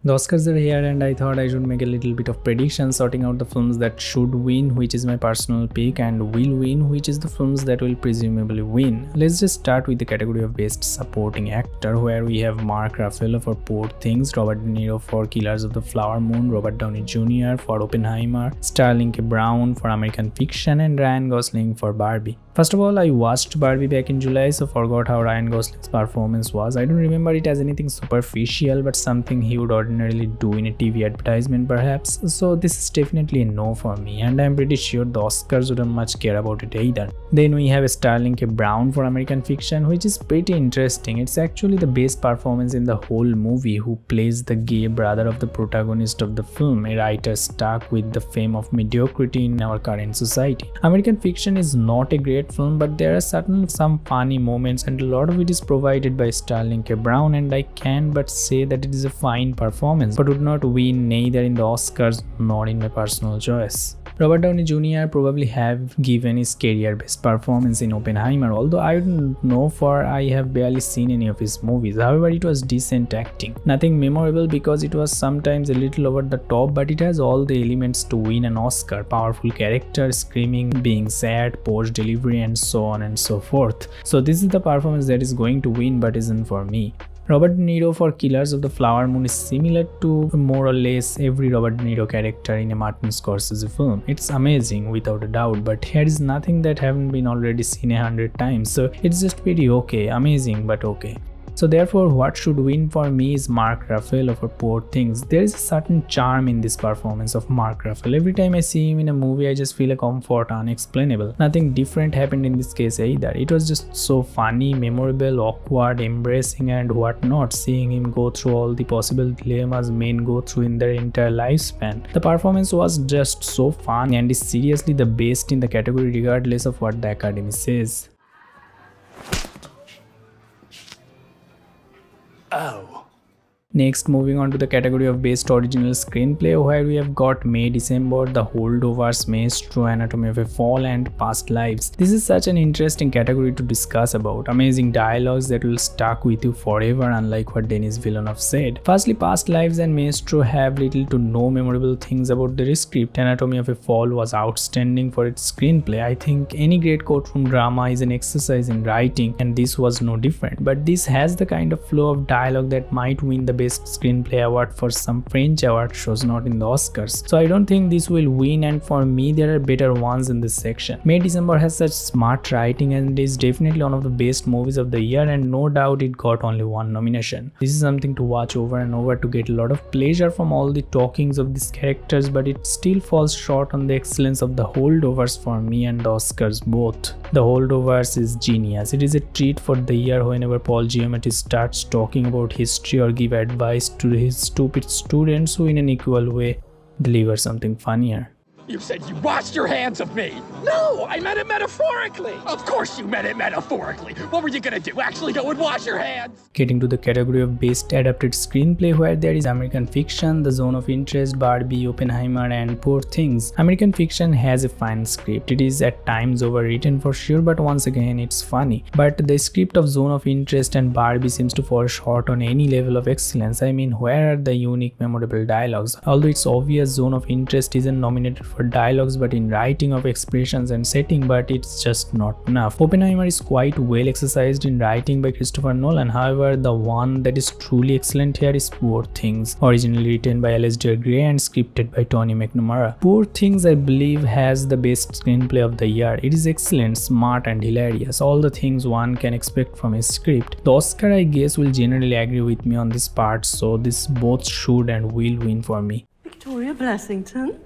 The Oscars are here and I thought I should make a little bit of prediction, sorting out the films that should win, which is my personal pick, and will win, which is the films that will presumably win. Let's just start with the category of Best Supporting Actor, where we have Mark Ruffalo for Poor Things, Robert De Niro for Killers of the Flower Moon, Robert Downey Jr. for Oppenheimer, Sterling K. Brown for American Fiction, and Ryan Gosling for Barbie. First of all, I watched Barbie back in July, so forgot how Ryan Gosling's performance was. I don't remember it as anything superficial, but something he would ordinarily do in a TV advertisement perhaps. So this is definitely a no for me, and I'm pretty sure the Oscars wouldn't much care about it either. Then we have Sterling K. Brown for American Fiction, which is pretty interesting. It's actually the best performance in the whole movie, who plays the gay brother of the protagonist of the film, a writer stuck with the fame of mediocrity in our current society. American Fiction is not a great film, but there are certainly some funny moments, and a lot of it is provided by Sterling K. Brown, and I can but say that it is a fine performance, but would not win neither in the Oscars nor in my personal choice. Robert Downey Jr. probably have given his career best performance in Oppenheimer, although I don't know, for I have barely seen any of his movies. However, it was decent acting. Nothing memorable because it was sometimes a little over the top, but it has all the elements to win an Oscar: powerful character, screaming, being sad, post delivery, and so on and so forth. So this is the performance that is going to win but isn't for me. Robert De Niro for Killers of the Flower Moon is similar to more or less every Robert De Niro character in a Martin Scorsese film. It's amazing without a doubt, but here is nothing that haven't been already seen 100 times, so it's just pretty okay, amazing but okay. So therefore, what should win for me is Mark Ruffalo for Poor Things. There is a certain charm in this performance of Mark Ruffalo. Every time I see him in a movie, I just feel a comfort unexplainable. Nothing different happened in this case either. It was just so funny, memorable, awkward, embracing, and whatnot, seeing him go through all the possible dilemmas men go through in their entire lifespan. The performance was just so fun and is seriously the best in the category regardless of what the Academy says. Oh. Next, moving on to the category of Best Original Screenplay, where we have got May December, The Holdovers, Maestro, Anatomy of a Fall, and Past Lives. This is such an interesting category to discuss about. Amazing dialogues that will stuck with you forever, unlike what Denis Villeneuve said. Firstly, Past Lives and Maestro have little to no memorable things about their script. Anatomy of a Fall was outstanding for its screenplay. I think any great courtroom drama is an exercise in writing, and this was no different. But this has the kind of flow of dialogue that might win the Best Screenplay award for some French award shows, not in the Oscars. So I don't think this will win, and for me there are better ones in this section. May December has such smart writing and is definitely one of the best movies of the year, and no doubt it got only one nomination. This is something to watch over and over to get a lot of pleasure from all the talkings of these characters, but it still falls short on the excellence of The Holdovers for me and the Oscars both. The Holdovers is genius. It is a treat for the year whenever Paul Giamatti starts talking about history or give advice to his stupid students who in an equal way deliver something funnier. You said you washed your hands of me! No, I meant it metaphorically! Of course you meant it metaphorically! What were you gonna do, actually go and wash your hands? Getting to the category of Best Adapted Screenplay, where there is American Fiction, The Zone of Interest, Barbie, Oppenheimer, and Poor Things. American Fiction has a fine script. It is at times overwritten for sure, but once again it's funny. But the script of Zone of Interest and Barbie seems to fall short on any level of excellence. I mean, where are the unique, memorable dialogues? Although it's obvious Zone of Interest isn't nominated for dialogues but in writing of expressions and setting, but it's just not enough. Oppenheimer is quite well exercised in writing by Christopher Nolan. However, the one that is truly excellent here is Poor Things, originally written by Alasdair Gray and scripted by Tony McNamara. Poor Things, I believe, has the best screenplay of the year. It is excellent, smart, and hilarious, all the things one can expect from a script. The Oscar, I guess, will generally agree with me on this part, so this both should and will win for me. Victoria Blessington?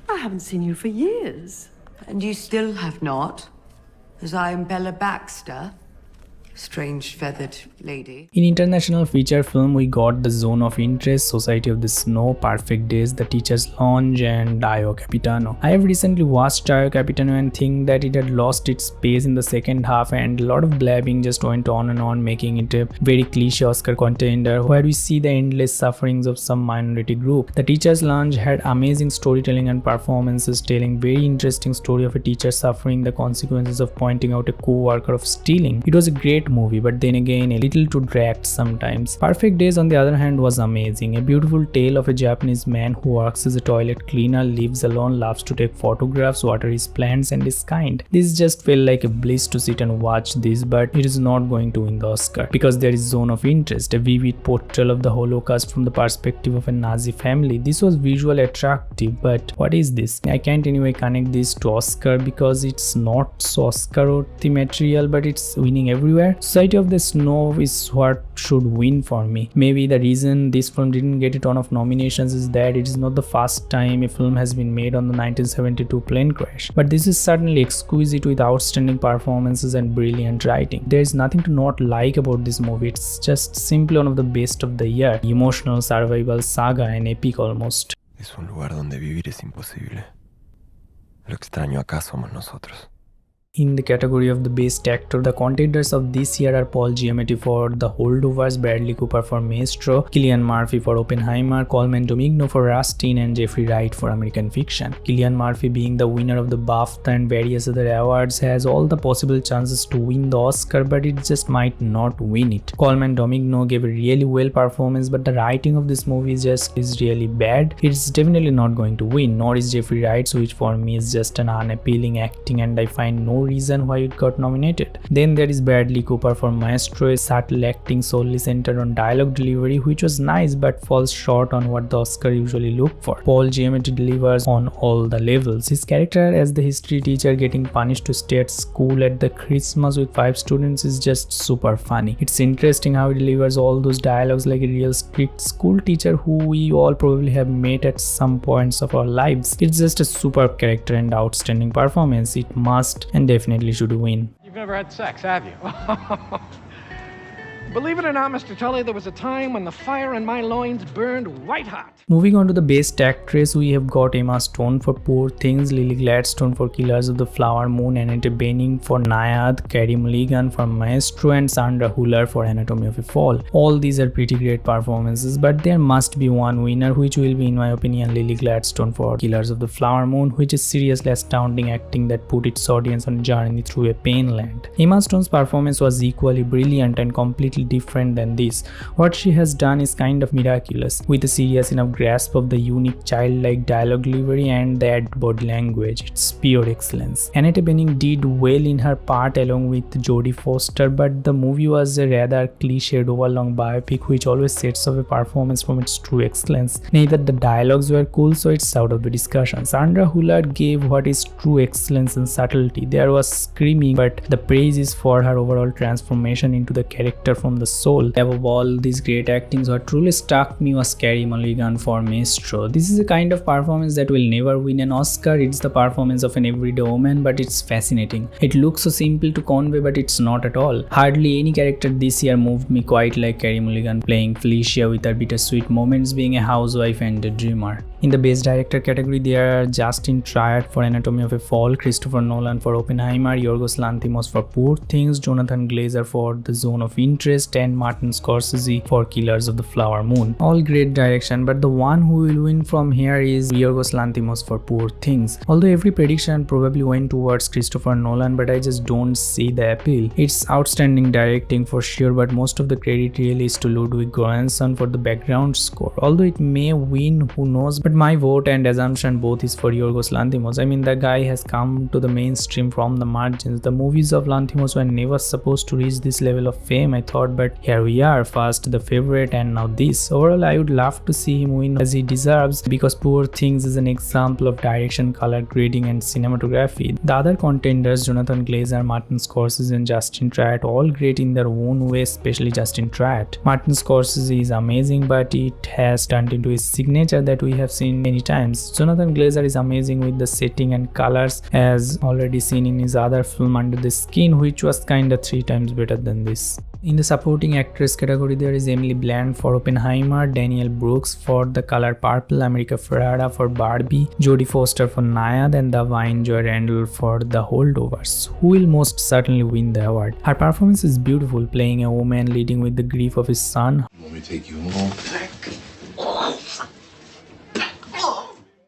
I haven't seen you for years. And you still have not? As I am Bella Baxter, strange feathered lady. In international feature film, we got The Zone of Interest, Society of the Snow, Perfect Days, The Teacher's Lounge, and Io Capitano. I have recently watched Io Capitano and think that it had lost its pace in the second half, and a lot of blabbing just went on and on, making it a very cliche Oscar contender where we see the endless sufferings of some minority group. The Teacher's Lounge had amazing storytelling and performances, telling very interesting story of a teacher suffering the consequences of pointing out a co-worker of stealing. It was a great great movie, but then again a little too dragged sometimes. Perfect Days on the other hand was amazing. A beautiful tale of a Japanese man who works as a toilet cleaner, lives alone, loves to take photographs, water his plants and is kind. This just felt like a bliss to sit and watch this, but it is not going to win the Oscar because there is Zone of Interest, a vivid portrayal of the Holocaust from the perspective of a Nazi family. This was visually attractive, but what is this? I can't anyway connect this to Oscar because it's not so Oscar-worthy material, but it's winning everywhere. Society of the Snow is what should win for me. Maybe the reason this film didn't get a ton of nominations is that it is not the first time a film has been made on the 1972 plane crash, but this is certainly exquisite with outstanding performances and brilliant writing. There is nothing to not like about this movie. It's just simply one of the best of the year. Emotional survival saga and epic almost. Es un lugar donde vivir es imposible. Lo extraño acá somos nosotros. In the category of the best actor, the contenders of this year are Paul Giamatti for The Holdovers, Bradley Cooper for Maestro, Cillian Murphy for Oppenheimer, Colman Domingo for Rustin, and Jeffrey Wright for American Fiction. Cillian Murphy, being the winner of the BAFTA and various other awards, has all the possible chances to win the Oscar, but it just might not win it. Colman Domingo gave a really well performance, but the writing of this movie is really bad. It's definitely not going to win, nor is Jeffrey Wright's, which for me is just an unappealing acting, and I find no reason why it got nominated. Then there is Bradley Cooper for Maestro, a subtle acting solely centered on dialogue delivery, which was nice but falls short on what the Oscar usually look for. Paul Giamatti delivers on all the levels. His character as the history teacher getting punished to stay at school at the Christmas with 5 students is just super funny. It's interesting how he delivers all those dialogues like a real strict school teacher who we all probably have met at some points of our lives. It's just a superb character and outstanding performance. It must and definitely should win. You've never had sex, have you? Believe it or not, Mr. Tully, there was a time when the fire in my loins burned white hot. Moving on to the best actress, we have got Emma Stone for Poor Things, Lily Gladstone for Killers of the Flower Moon, Annette Bening for Nyad, Carey Mulligan for Maestro, and Sandra Hüller for Anatomy of a Fall. All these are pretty great performances, but there must be one winner, which will be, in my opinion, Lily Gladstone for Killers of the Flower Moon, which is seriously astounding acting that put its audience on a journey through a pain land. Emma Stone's performance was equally brilliant and completely different than this. What she has done is kind of miraculous, with a serious enough grasp of the unique childlike dialogue delivery and that body language. It's pure excellence. Annette Bening did well in her part along with Jodie Foster, but the movie was a rather cliched overlong biopic which always sets off a performance from its true excellence. Neither the dialogues were cool, so it's out of the discussion. Sandra Hüller gave what is true excellence and subtlety. There was screaming, but the praise is for her overall transformation into the character from the soul. Above all these great actings, what truly struck me was Carey Mulligan for Maestro. This is a kind of performance that will never win an Oscar. It's the performance of an everyday woman, but it's fascinating. It looks so simple to convey, but it's not at all. Hardly any character this year moved me quite like Carey Mulligan playing Felicia with her bittersweet moments, being a housewife and a dreamer. In the Best Director category, there are Justin Triet for Anatomy of a Fall, Christopher Nolan for Oppenheimer, Yorgos Lanthimos for Poor Things, Jonathan Glazer for The Zone of Interest, and Martin Scorsese for Killers of the Flower Moon. All great direction, but the one who will win from here is Yorgos Lanthimos for Poor Things. Although every prediction probably went towards Christopher Nolan, but I just don't see the appeal. It's outstanding directing for sure, but most of the credit really is to Ludwig Göransson for the background score. Although it may win, who knows, but my vote and assumption both is for Yorgos Lanthimos. I mean, the guy has come to the mainstream from the margins. The movies of Lanthimos were never supposed to reach this level of fame, I thought, but here we are, first The Favorite and now this. Overall, I would love to see him win as he deserves, because Poor Things is an example of direction, color grading and cinematography. The other contenders, Jonathan Glazer, Martin Scorsese and Justin Triet, all great in their own way, especially Justin Triet. Martin Scorsese is amazing, but it has turned into his signature that we have seen many times. Jonathan Glazer is amazing with the setting and colors, as already seen in his other film Under the Skin, which was kinda 3 times better than this. In the supporting actress category, there is Emily Blunt for Oppenheimer, Danielle Brooks for The Color Purple, America Ferrera for Barbie, Jodie Foster for Nyad, and Da'Vine Joy Randall for The Holdovers, who will most certainly win the award. Her performance is beautiful, playing a woman leading with the grief of his son. Want me to take you home?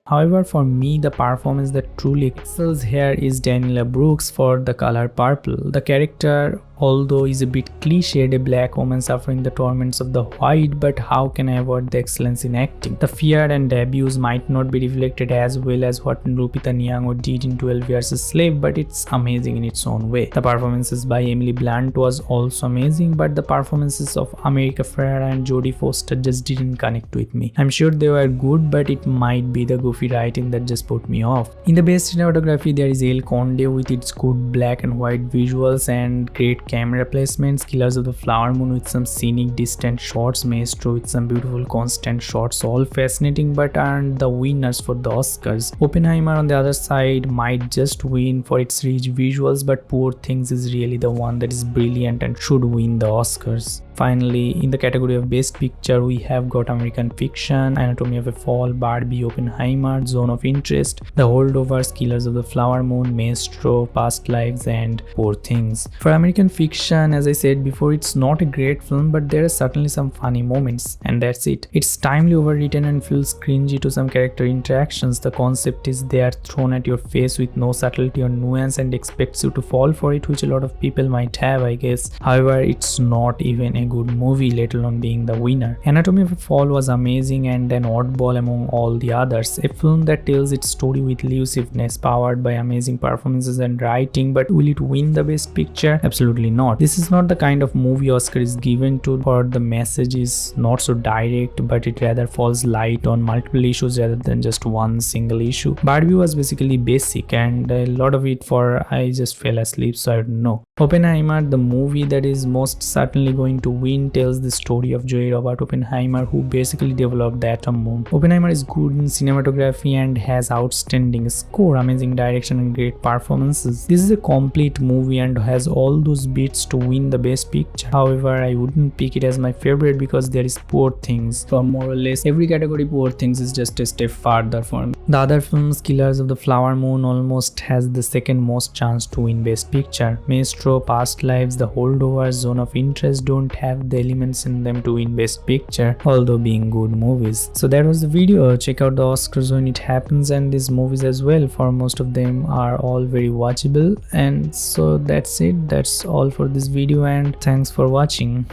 However, for me, the performance that truly excels here is Danielle Brooks for The Color Purple. The character although is a bit cliched, a black woman suffering the torments of the white, but how can I avoid the excellence in acting? The fear and abuse might not be reflected as well as what Lupita Nyong'o did in 12 Years a Slave, but it's amazing in its own way. The performances by Emily Blunt was also amazing, but the performances of America Ferrera and Jodie Foster just didn't connect with me. I'm sure they were good, but it might be the goofy writing that just put me off. In the best cinematography, there is El Conde with its good black and white visuals and great camera placements, Killers of the Flower Moon with some scenic distant shots, Maestro with some beautiful constant shots, all fascinating but aren't the winners for the Oscars. Oppenheimer on the other side might just win for its rich visuals, but Poor Things is really the one that is brilliant and should win the Oscars. Finally, in the category of Best Picture, we have got American Fiction, Anatomy of a Fall, Barbie, Oppenheimer, Zone of Interest, The Holdovers, Killers of the Flower Moon, Maestro, Past Lives, and Poor Things. For American Fiction, as I said before, it's not a great film, but there are certainly some funny moments, and that's it. It's timely overwritten and feels cringy to some character interactions. The concept is there thrown at your face with no subtlety or nuance and expects you to fall for it, which a lot of people might have, I guess. However, it's not even a good movie, let alone being the winner. Anatomy of a Fall was amazing and an oddball among all the others. A film that tells its story with elusiveness, powered by amazing performances and writing, but will it win the Best Picture? Absolutely not. This is not the kind of movie Oscar is given to, for the message is not so direct, but it rather falls light on multiple issues rather than just one single issue. Barbie was basically basic and a lot of it for I just fell asleep, so I don't know. Oppenheimer, the movie that is most certainly going to win, tells the story of J. Robert Oppenheimer, who basically developed the atom bomb. Oppenheimer is good in cinematography and has outstanding score, amazing direction and great performances. This is a complete movie and has all those bits to win the Best Picture. However, I wouldn't pick it as my favorite because there is Poor Things. For more or less every category, Poor Things is just a step further for me. The other films, Killers of the Flower Moon, almost has the second most chance to win Best Picture. Maestro, Past Lives, The Holdovers, Zone of Interest don't have the elements in them to win Best Picture, although being good movies. So that was the video. Check out the Oscars when it happens, and these movies as well, for most of them are all very watchable. And so that's it. That's all for this video, and thanks for watching.